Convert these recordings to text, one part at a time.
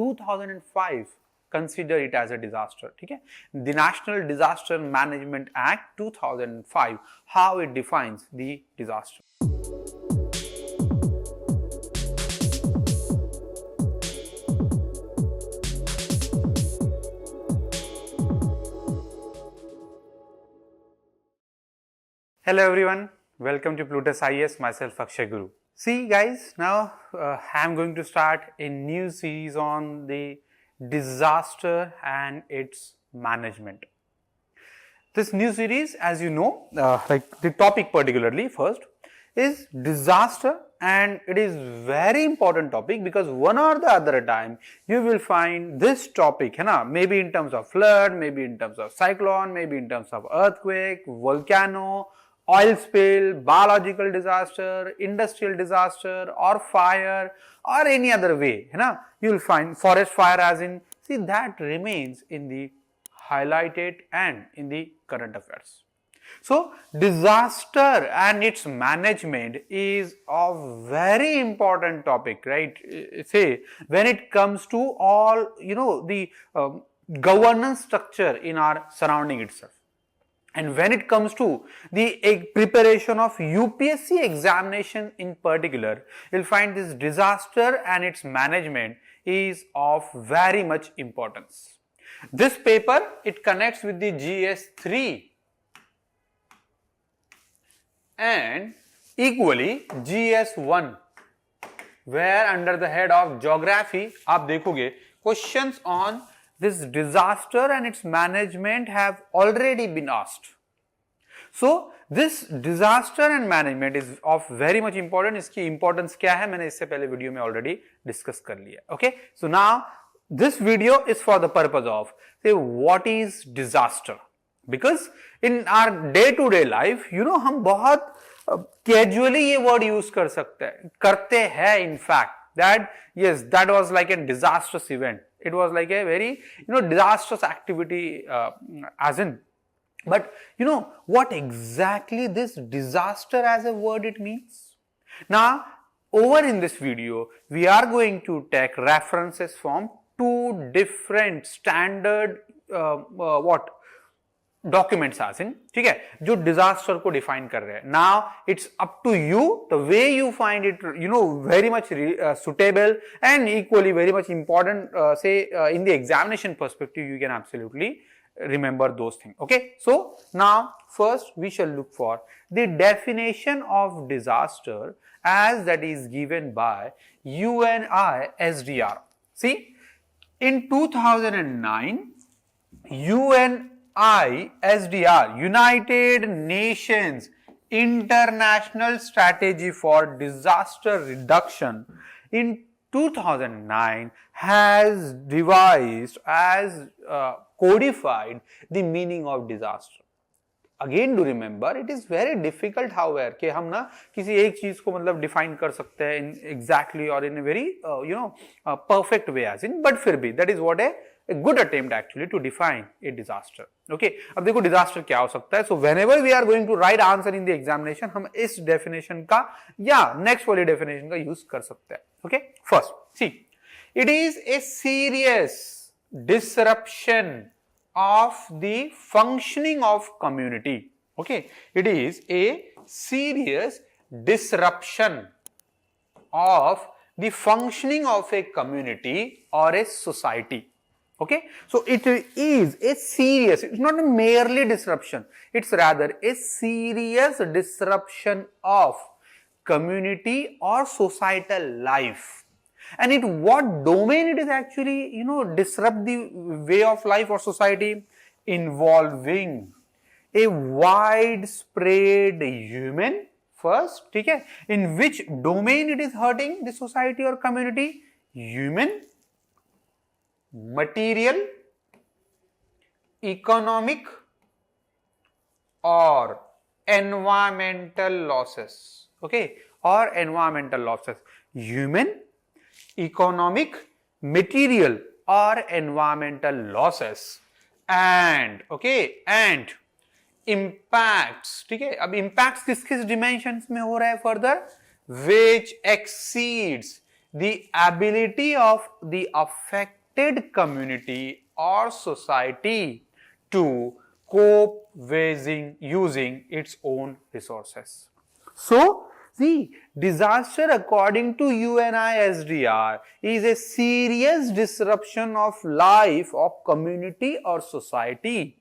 2005 consider it as a disaster. ठीक है, the National Disaster Management Act 2005, how it defines the disaster. Hello everyone, welcome to PLUTUS IAS, myself Akshay Guru. See guys, now I am going to start a new series on the disaster and its management. This new series, as you know, like the topic particularly first is disaster, and it is very important topic because one or the other time you will find this topic, maybe in terms of flood, maybe in terms of cyclone, maybe in terms of earthquake, volcano, oil spill, biological disaster, industrial disaster or fire or any other way, you will find forest fire as in, see that remains in the highlighted and in the current affairs. So, disaster and its management is a very important topic, right? Say, when it comes to all, the governance structure in our surrounding itself. And when it comes to the preparation of UPSC examination in particular, you'll find this disaster and its management is of very much importance. This paper, it connects with the GS3 and equally GS1, where under the head of geography, आप देखोगे questions on this disaster and its management have already been asked. So, this disaster and management is of very much important. इसकी importance क्या है मैंने इससे पहले video में already discuss कर लिया. Okay, so now this video is for the purpose of say what is disaster, because in our day-to-day life, हम बहुत casually ये word use कर सकते हैं, करते हैं in fact. That yes, that was like a disastrous event. It was like a very disastrous activity as in. But what exactly this disaster as a word it means? Now over in this video we are going to take references from two different standard documents as in, ठीक है, जो disaster को define कर रहे हैं. Now it's up to you, the way you find it, very much suitable and equally very much important. In the examination perspective, you can absolutely remember those things. Okay, so now first we shall look for the definition of disaster as that is given by UNISDR. See, in 2009, UNISDR, United Nations International Strategy for Disaster Reduction, in 2009 has devised as codified the meaning of disaster. Again, do remember, it is very difficult, however, कि हम ना किसी एक चीज को मतलब define कर सकते हैं in exactly or in a very perfect way as in, but फिर भी that is what a good attempt actually to define a disaster. Okay, अब देखो disaster क्या हो सकता है. So whenever we are going to write answer in the examination, हम इस definition का या next वाली definition का use कर सकते हैं. Okay, first, see, it is a serious disruption of the functioning of community. Okay, it is a serious disruption of the functioning of a community or a society. Okay, so it is a serious, it's not a merely disruption, it's rather a serious disruption of community or societal life. And in what domain it is actually, disrupt the way of life or society? Involving a widespread human first, okay? In which domain it is hurting the society or community? Human, material, economic or environmental losses, okay? Or environmental losses. Human, economic, material or environmental losses and impacts. ठीक है, अब impacts किस किस dimensions में हो रहा है further, which exceeds the ability of the affected community or society to cope with using its own resources. So, see, disaster according to UNISDR is a serious disruption of life of community or society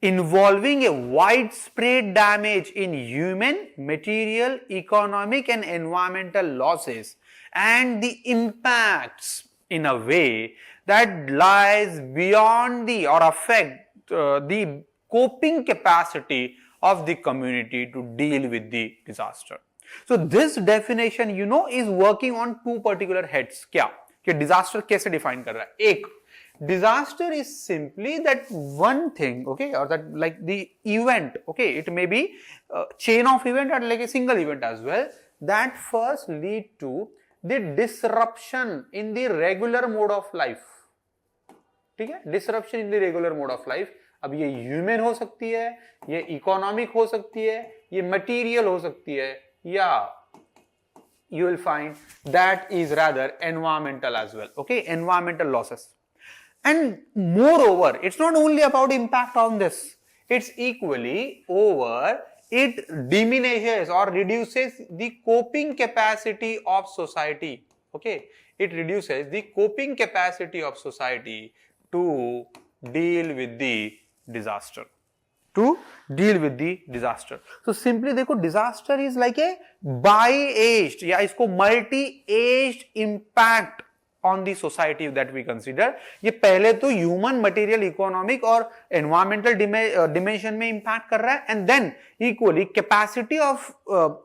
involving a widespread damage in human, material, economic and environmental losses and the impacts in a way that lies beyond the or affect the coping capacity of the community to deal with the disaster. So this definition is working on two particular heads. क्या कि disaster कैसे define कर रहा है? एक, disaster is simply that one thing, okay, or that like the event, okay, it may be a chain of event or like a single event as well, that first lead to the disruption in the regular mode of life. ठीक है, disruption in the regular mode of life. अब ये human हो सकती है, ये economic हो सकती है, ये मटीरियल हो सकती है, या you will find that is rather environmental as well. Okay, environmental losses. And moreover, it's not only about impact on this, it's equally over, it diminishes or reduces the coping capacity of society. Okay, it reduces the coping capacity of society to deal with the disaster. To deal with the disaster. So simply देखो, disaster is like a bi-aged या इसको multi-aged impact on the society that we consider. ये पहले तो human, material, economic और environmental dimension में impact कर रहा है, and then equally capacity of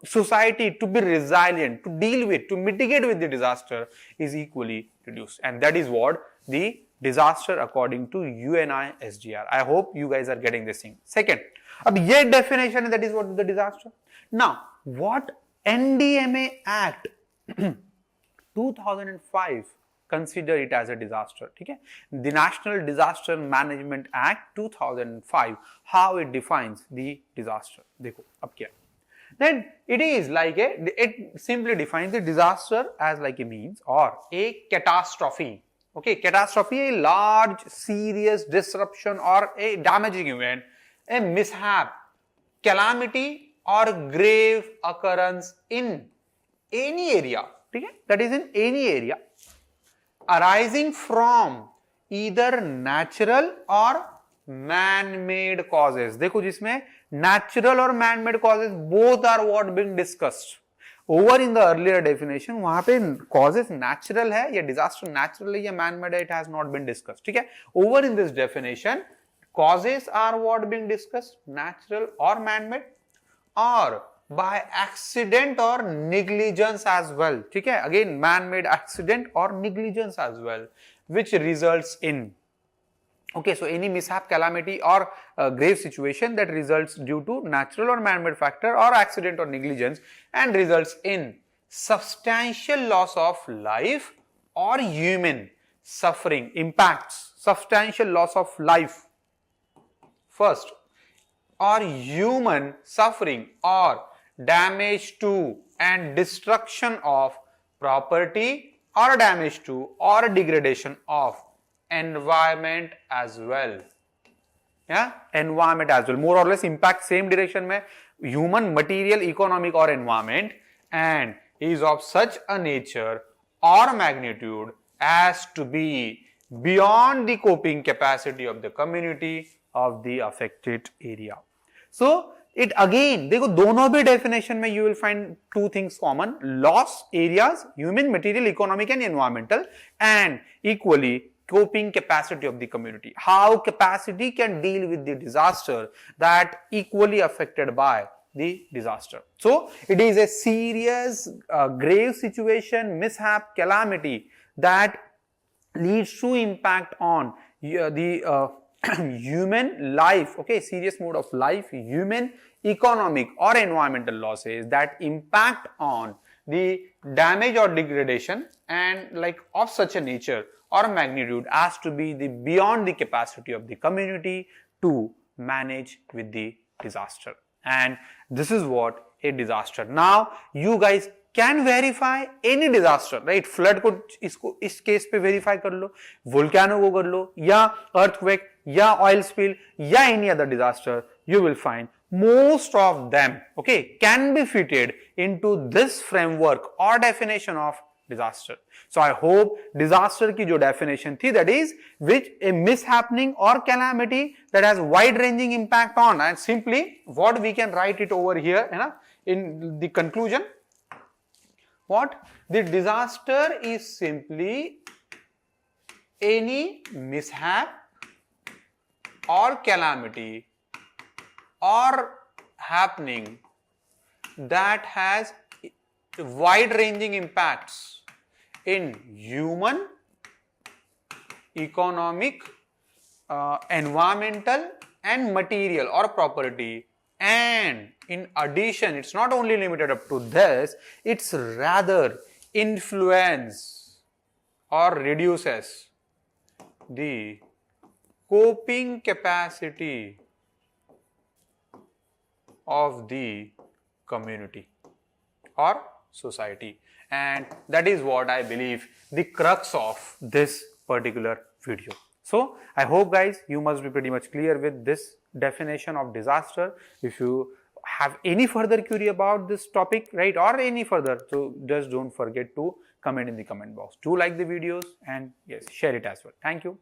society to be resilient, to deal with, to mitigate with the disaster is equally reduced, and that is what the disaster according to UNISDR. I hope you guys are getting this thing. Second, अब ये definition, that is what is the disaster. Now, what NDMA Act 2005 consider it as a disaster. ठीक है, the National Disaster Management Act 2005, how it defines the disaster. देखो अब क्या, then it is like it simply defines the disaster as like a means or a catastrophe. Okay, catastrophe, a large, serious disruption or a damaging event, a mishap, calamity or grave occurrence in any area, okay, that is in any area, arising from either natural or man-made causes. देखो जिसमें natural और man-made causes both are what being discussed. Over in the earlier definition, वहां पे causes natural है या disaster natural है या man-made है, it has not been discussed. ठीक है, over in this definition, causes are what being discussed, natural or man-made, or by accident or negligence as well. ठीक है, again man-made accident or negligence as well, which results in, okay, so any mishap, calamity or grave situation that results due to natural or man-made factor or accident or negligence and results in substantial loss of life or human suffering, impacts substantial loss of life first, or human suffering or damage to and destruction of property or damage to or degradation of environment as well. Yeah, environment as well, more or less impact same direction में, human, material, economic or environment, and is of such a nature or magnitude as to be beyond the coping capacity of the community of the affected area. So it again, देखो दोनों भी definition में you will find two things common: loss areas, human, material, economic and environmental, and equally coping capacity of the community, how capacity can deal with the disaster that equally affected by the disaster. So it is a serious grave situation, mishap, calamity that leads to impact on the human life, okay, serious mode of life, human, economic or environmental losses that impact on the damage or degradation and like of such a nature or magnitude as to be the beyond the capacity of the community to manage with the disaster. And this is what a disaster. Now you guys can verify any disaster, right? Flood को इसको इस case पे verify कर लो, volcano को कर लो, या earthquake, या oil spill, या any other disaster, you will find most of them, okay, can be fitted into this framework or definition of disaster. So I hope disaster की जो definition थी, that is which a mishappening or calamity that has wide-ranging impact on, and simply what we can write it over here, है ना, in the conclusion. What? The disaster is simply any mishap or calamity or happening that has wide-ranging impacts in human, economic, environmental and material or property. And in addition, it's not only limited up to this, it's rather influence or reduces the coping capacity of the community or society. And that is what I believe the crux of this particular video. So I hope guys you must be pretty much clear with this definition of disaster. If you have any further query about this topic, right, or any further, so just don't forget to comment in the comment box. Do like the videos and yes, share it as well. Thank you.